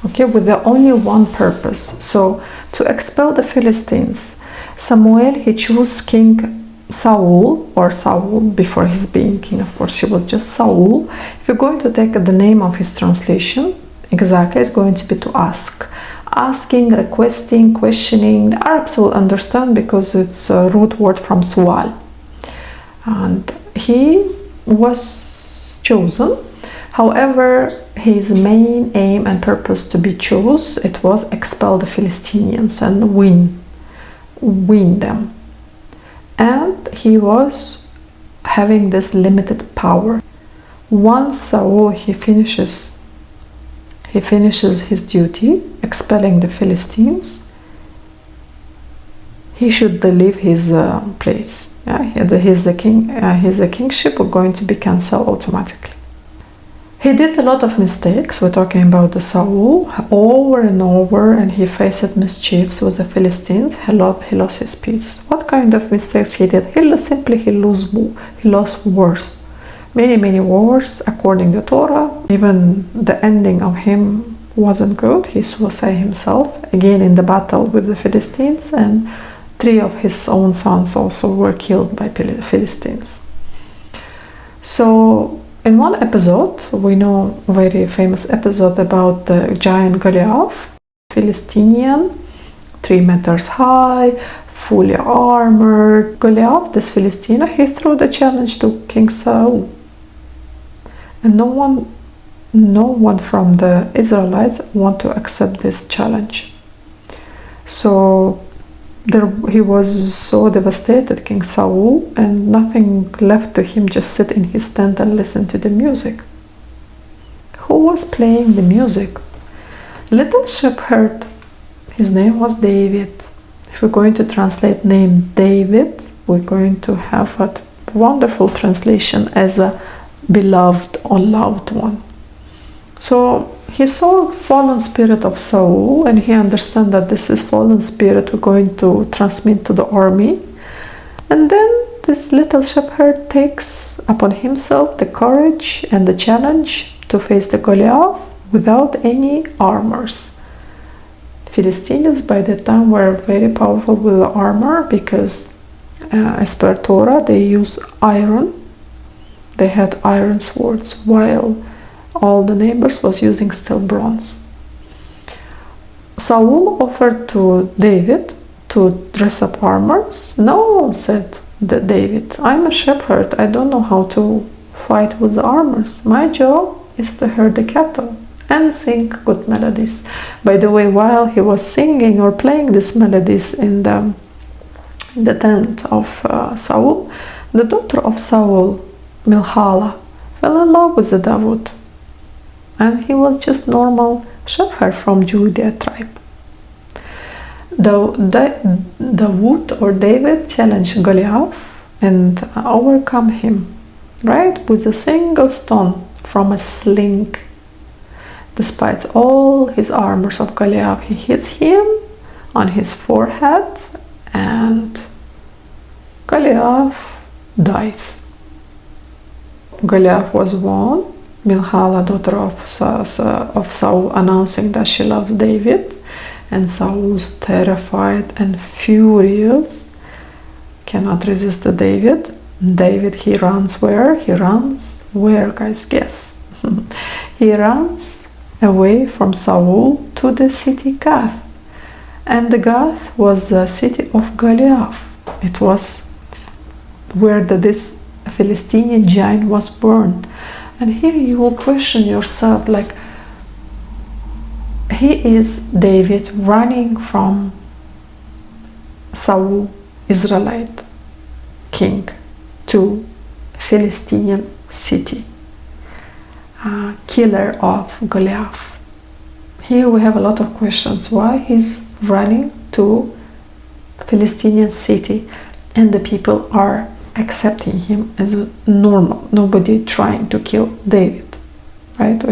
Okay, with the only one purpose, so to expel the Philistines. Samuel, he chose King Saul, or Saul before his being king, of course, he was just Saul. If you're going to take the name of his translation, exactly, it's going to be to ask. Asking, requesting, questioning. The Arabs will understand because it's a root word from Sual. And he was chosen. However, his main aim and purpose to be chosen, it was expel the Philistines and win them. And he was having this limited power. Once Saul he finishes his duty, expelling the Philistines, he should leave his place. Yeah, his kingship was going to be cancelled automatically. He did a lot of mistakes. We're talking about the Saul over and over, and he faced mischiefs with the Philistines. He lost his peace. What kind of mistakes he did? He lost wars. Many wars according to Torah. Even the ending of him wasn't good. He suicided himself again in the battle with the Philistines, and 3 of his own sons also were killed by Philistines. So in one episode, we know a very famous episode about the giant Goliath, Philistinian, 3 meters high, fully armored. Goliath, this Philistine, he threw the challenge to King Saul. And no one from the Israelites want to accept this challenge. So he was so devastated, King Saul, and nothing left to him, just sit in his tent and listen to the music. Who was playing the music? Little shepherd. His name was David. If we're going to translate name David, we're going to have a wonderful translation as a beloved or loved one. So he saw fallen spirit of Saul, and he understood that this is fallen spirit we're going to transmit to the army. And then this little shepherd takes upon himself the courage and the challenge to face the Goliath without any armors. Philistines by that time were very powerful with armor because as per Torah they use iron. They had iron swords while all the neighbors was using still bronze. Saul offered to David to dress up armors. No, said David, I'm a shepherd. I don't know how to fight with the armors. My job is to herd the cattle and sing good melodies. By the way, while he was singing or playing these melodies in the tent of Saul, the daughter of Saul, Milchala, fell in love with David, and he was just normal shepherd from Judah tribe. David or David challenged Goliath and overcome him, right, with a single stone from a sling. Despite all his armors of Goliath, he hits him on his forehead and Goliath dies. Goliath was won. Milchala, daughter of Saul, announcing that she loves David, and Saul was terrified and furious, cannot resist David. David, he runs where? He runs where, guys? Guess. He runs away from Saul to the city Gath, and the Gath was the city of Goliath. It was where this Philistine giant was born. And here you will question yourself, like, he is David running from Saul, Israelite king, to Philistine city, killer of Goliath. Here we have a lot of questions. Why he's running to Philistine city and the people are accepting him as normal, nobody trying to kill David, right?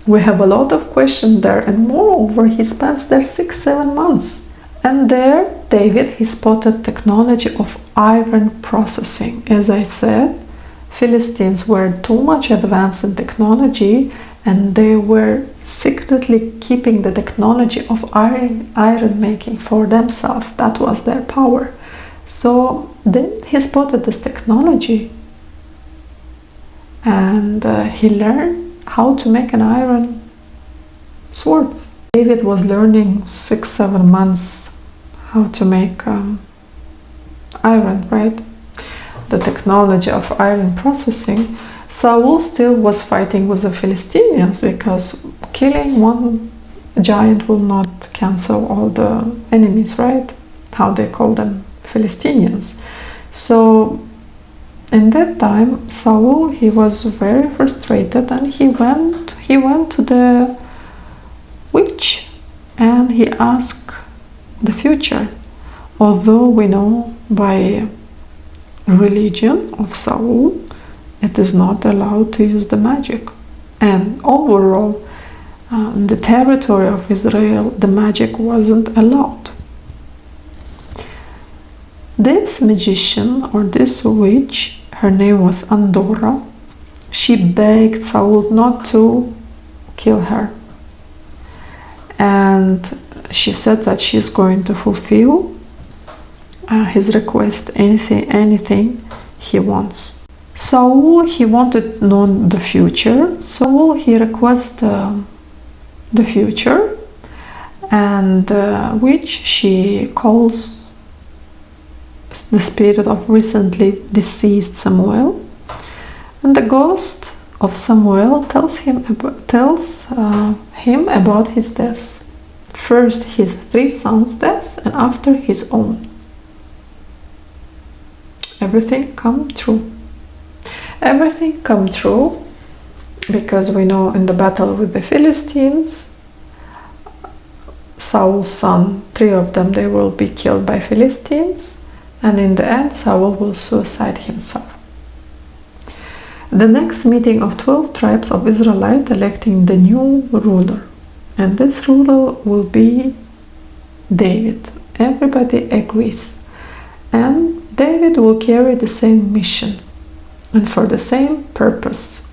We have a lot of questions there, and moreover he spends there 6-7 months, and there David, he spotted technology of iron processing. As I said, Philistines were too much advanced in technology, and they were secretly keeping the technology of iron making for themselves. That was their power. So then he spotted this technology, and he learned how to make an iron swords. David was learning 6-7 months how to make iron, right? The technology of iron processing. Saul still was fighting with the Philistines because killing one giant will not cancel all the enemies, right? How they call them, Philistines. So in that time Saul, he was very frustrated, and he went to the witch and he asked the future. Although we know by religion of Saul it is not allowed to use the magic, and overall in the territory of Israel the magic wasn't allowed. This magician or this witch, her name was Andorra, she begged Saul not to kill her, and she said that she is going to fulfill his request, anything he wants. Saul, he wanted to know the future. Saul, he requests the future, and which she calls the spirit of recently deceased Samuel, and the ghost of Samuel tells him about his death. First his 3 sons' death, and after his own. Everything come true. Everything come true because we know in the battle with the Philistines, Saul's son, 3 of them, they will be killed by Philistines. And in the end, Saul will suicide himself. The next meeting of 12 tribes of Israelites electing the new ruler. And this ruler will be David. Everybody agrees. And David will carry the same mission and for the same purpose,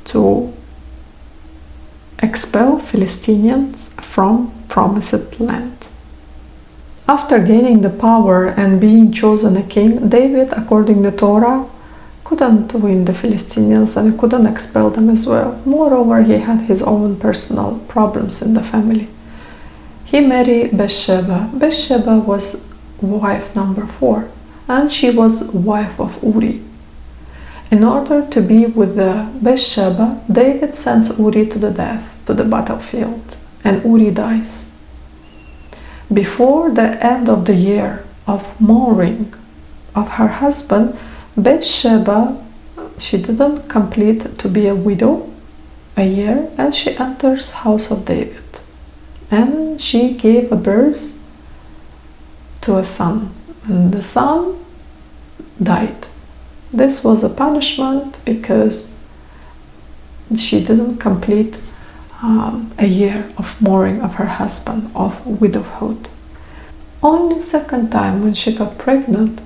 to expel Philistines from promised land. After gaining the power and being chosen a king, David, according to Torah, couldn't win the Philistines and couldn't expel them as well. Moreover, he had his own personal problems in the family. He married Bathsheba. Bathsheba was wife number 4, and she was wife of Uri. In order to be with the Bathsheba, David sends Uri to the death, to the battlefield, and Uri dies. Before the end of the year of mourning of her husband, Bathsheba, she didn't complete to be a widow a year, and she enters house of David. And she gave a birth to a son, and the son died. This was a punishment because she didn't complete a year of mourning of her husband, of widowhood. Only second time when she got pregnant,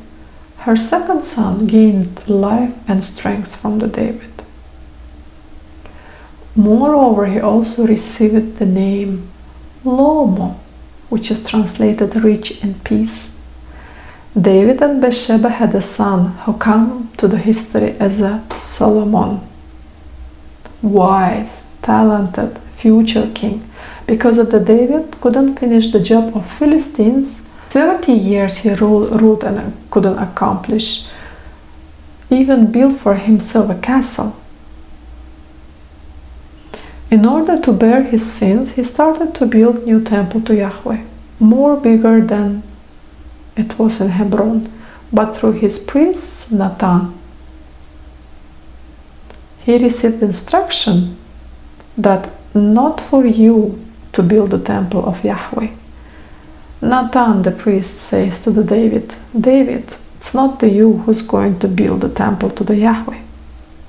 her second son gained life and strength from the David. Moreover, he also received the name Lomo, which is translated rich in peace. David and Bathsheba had a son who came to the history as a Solomon, wise, talented, future king. Because of the David couldn't finish the job of Philistines, 30 years he ruled and couldn't accomplish, even build for himself a castle. In order to bear his sins, he started to build new temple to Yahweh, more bigger than it was in Hebron, but through his priest Nathan. He received instruction that not for you to build the temple of Yahweh. Nathan the priest says to the David, it's not you who's going to build the temple to the Yahweh,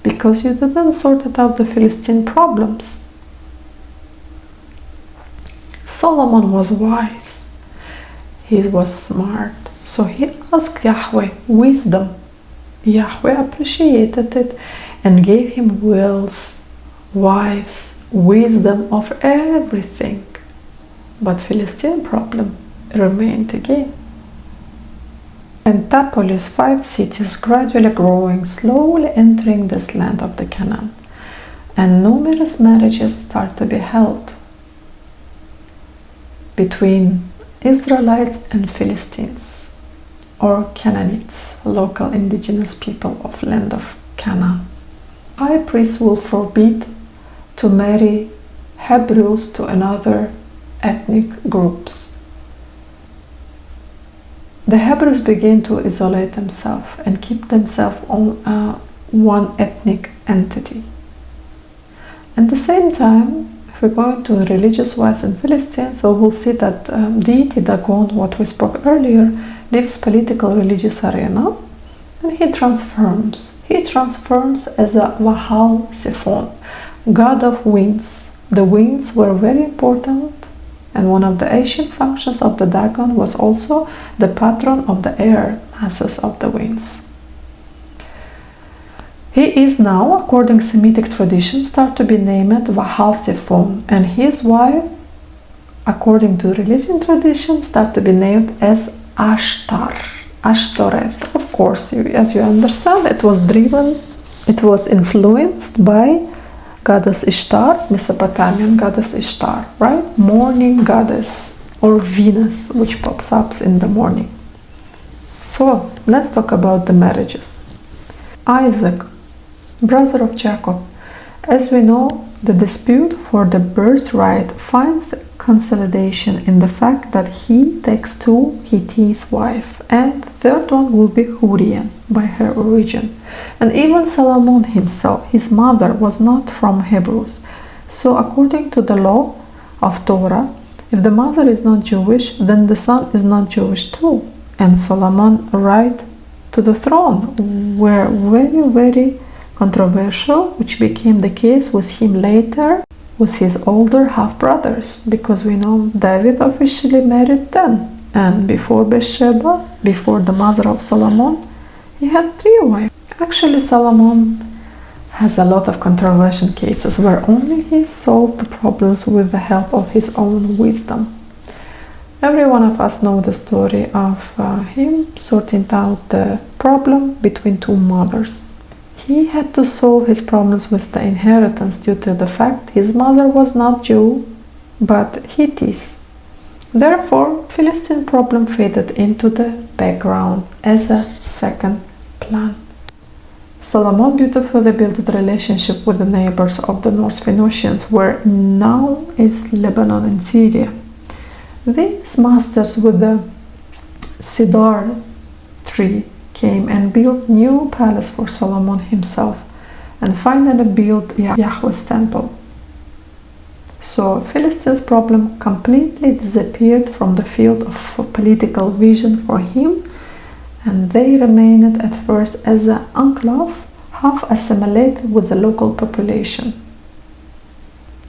because you didn't sort out the Philistine problems. Solomon was wise. He was smart. So he asked Yahweh wisdom. Yahweh appreciated it and gave him wills, wives, wisdom of everything. But Philistine problem remained again. Pentapolis, 5 cities gradually growing, slowly entering this land of the Canaan. And numerous marriages start to be held between Israelites and Philistines, or Canaanites, local indigenous people of land of Canaan. High priest will forbid to marry Hebrews to another ethnic groups. The Hebrews begin to isolate themselves and keep themselves on one ethnic entity. At the same time, if we're going to religious wise in Philistines, so we'll see that deity Dagon, what we spoke earlier, leaves political religious arena, and he transforms. He transforms as a Vahal Siphon, god of winds. The winds were very important, and one of the ancient functions of the Dagon was also the patron of the air masses of the winds. He is now, according Semitic tradition, start to be named Vahal Siphon, and his wife, according to religion tradition, start to be named as Ashtar, Ashtoreth. Of course, as you understand, it was influenced by goddess Ishtar, Mesopotamian goddess Ishtar, right? Morning goddess, or Venus, which pops up in the morning. So let's talk about the marriages. Isaac, brother of Jacob. As we know, the dispute for the birthright finds consolidation in the fact that he takes 2 Hittite wives, and the third one will be Hurian by her origin. And even Solomon himself, his mother, was not from Hebrews. So according to the law of Torah, if the mother is not Jewish, then the son is not Jewish too. And Solomon right to the throne were very, very controversial, which became the case with him later with his older half-brothers, because we know David officially married 10, and before Bathsheba, before the mother of Solomon, he had 3 wives. Actually, Solomon has a lot of controversial cases where only he solved the problems with the help of his own wisdom. Every one of us knows the story of him sorting out the problem between two mothers. He had to solve his problems with the inheritance due to the fact his mother was not Jew, but Hittite. Therefore, Philistine problem faded into the background as a second plan. Solomon beautifully built a relationship with the neighbors of the North Phoenicians, where now is Lebanon and Syria. These masters with the cedar tree came and built new palace for Solomon himself, and finally built Yahweh's temple. So Philistines' problem completely disappeared from the field of political vision for him, and they remained at first as an enclave, half assimilated with the local population.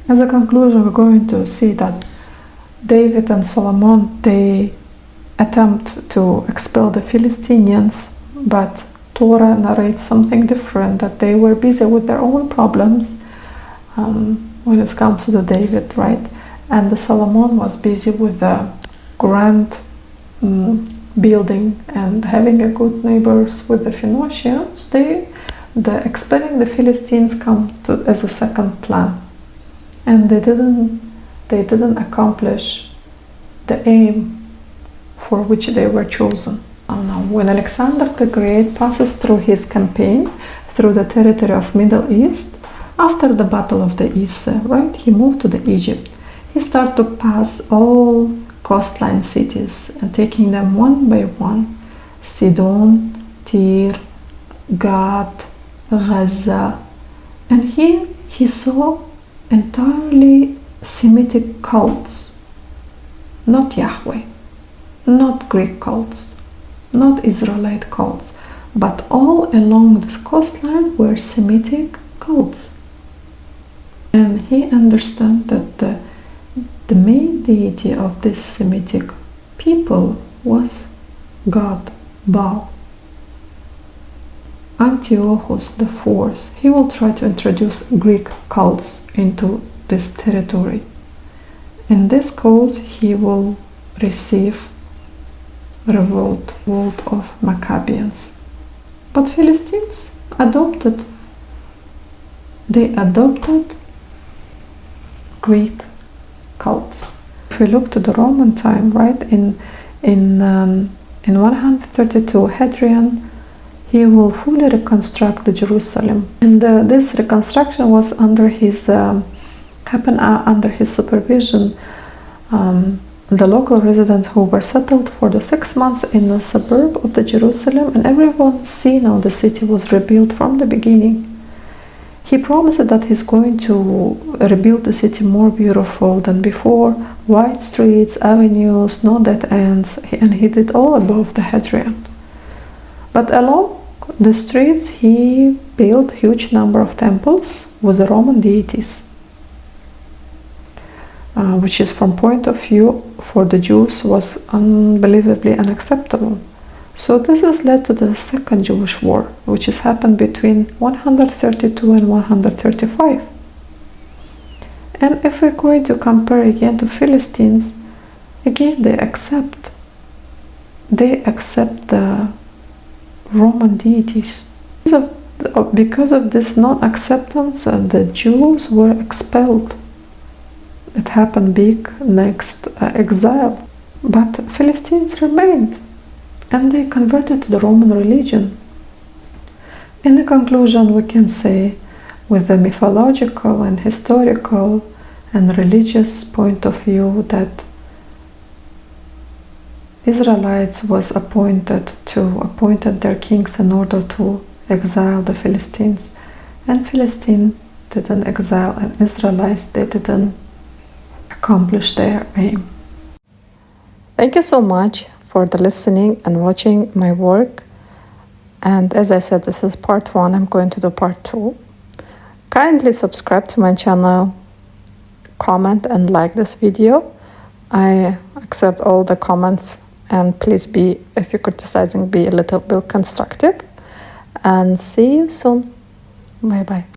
As a conclusion, we're going to see that David and Solomon, they attempt to expel the Philistines, but Torah narrates something different, that they were busy with their own problems when it comes to the David, right? And the Solomon was busy with the grand building and having a good neighbors with the Phoenicians. The expelling the Philistines come to as a second plan, and they didn't accomplish the aim for which they were chosen. Now, when Alexander the Great passes through his campaign through the territory of Middle East, after the Battle of the East, right, he moved to the Egypt. He started to pass all coastline cities and taking them one by one: Sidon, Tyre, Gad, Gaza. And here he saw entirely Semitic cults, not Yahweh, not Greek cults, not Israelite cults, but all along this coastline were Semitic cults. And he understood that the main deity of this Semitic people was God, Baal. Antiochus IV, he will try to introduce Greek cults into this territory. In this cause, he will receive revolt of Maccabees. But Philistines adopted Greek cults. If we look to the Roman time, right, in 132, Hadrian, he will fully reconstruct the Jerusalem, and this reconstruction was under his happened under his supervision. The local residents who were settled for the 6 months in the suburb of the Jerusalem, and everyone see now the city was rebuilt from the beginning. He promised that he's going to rebuild the city more beautiful than before, wide streets, avenues, no dead ends, and he did all above the Hadrian. But along the streets, he built huge number of temples with the Roman deities, which is from point of view for the Jews was unbelievably unacceptable. So this has led to the Second Jewish War, which has happened between 132 and 135. And if we're going to compare again to Philistines, again they accept the Roman deities. Because of this non-acceptance, the Jews were expelled. It happened big next exile, but Philistines remained, and they converted to the Roman religion. In the conclusion, we can say, with the mythological and historical and religious point of view, that Israelites was appointed their kings in order to exile the Philistines, and Philistines didn't exile, and Israelites, they didn't accomplish their aim. Thank you so much for the listening and watching my work. And as I said, this is part 1. I'm going to do part 2. Kindly subscribe to my channel, comment and like this video. I accept all the comments, and please be, if you're criticizing, be a little bit constructive. And see you soon. Bye bye.